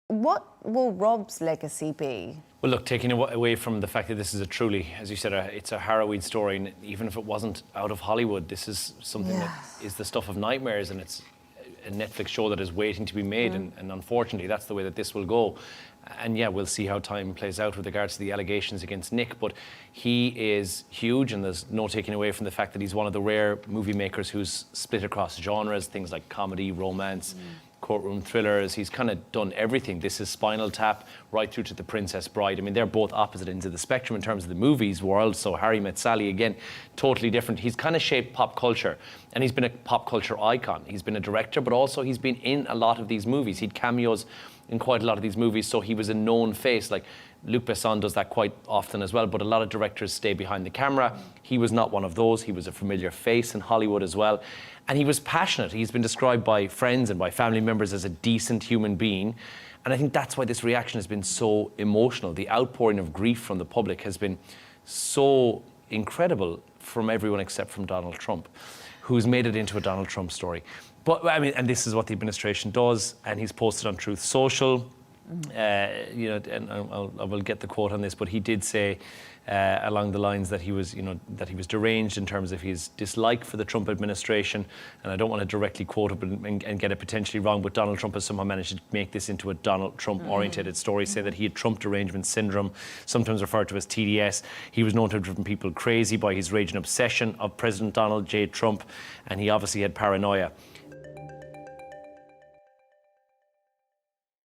What will Rob's legacy be? Well, look, taking away from the fact that this is a truly, as you said, it's a harrowing story, and even if it wasn't out of Hollywood, this is something that is the stuff of nightmares, and it's a Netflix show that is waiting to be made, and unfortunately, that's the way that this will go. And yeah, we'll see how time plays out with regards to the allegations against Nick, but he is huge, and there's no taking away from the fact that he's one of the rare movie makers who's split across genres, things like comedy, romance, courtroom thrillers. He's kind of done everything. This is Spinal Tap, right through to The Princess Bride. I mean, they're both opposite ends of the spectrum in terms of the movies world. So Harry Met Sally, again, totally different. He's kind of shaped pop culture, and he's been a pop culture icon. He's been a director, but also he's been in a lot of these movies. He'd cameos in quite a lot of these movies, so he was a known face. Like Luc Besson does that quite often as well, but a lot of directors stay behind the camera. He was not one of those. He was a familiar face in Hollywood as well. And he was passionate. He's been described by friends and by family members as a decent human being. And I think that's why this reaction has been so emotional. The outpouring of grief from the public has been so incredible from everyone except from Donald Trump, who's made it into a Donald Trump story. But I mean, and this is what the administration does, and he's posted on Truth Social. You know, and I will get the quote on this, but he did say along the lines that he was, you know, that he was deranged in terms of his dislike for the Trump administration. And I don't want to directly quote it and get it potentially wrong, but Donald Trump has somehow managed to make this into a Donald Trump-oriented story, say that he had Trump derangement syndrome, sometimes referred to as TDS. He was known to have driven people crazy by his raging obsession of President Donald J. Trump, and he obviously had paranoia.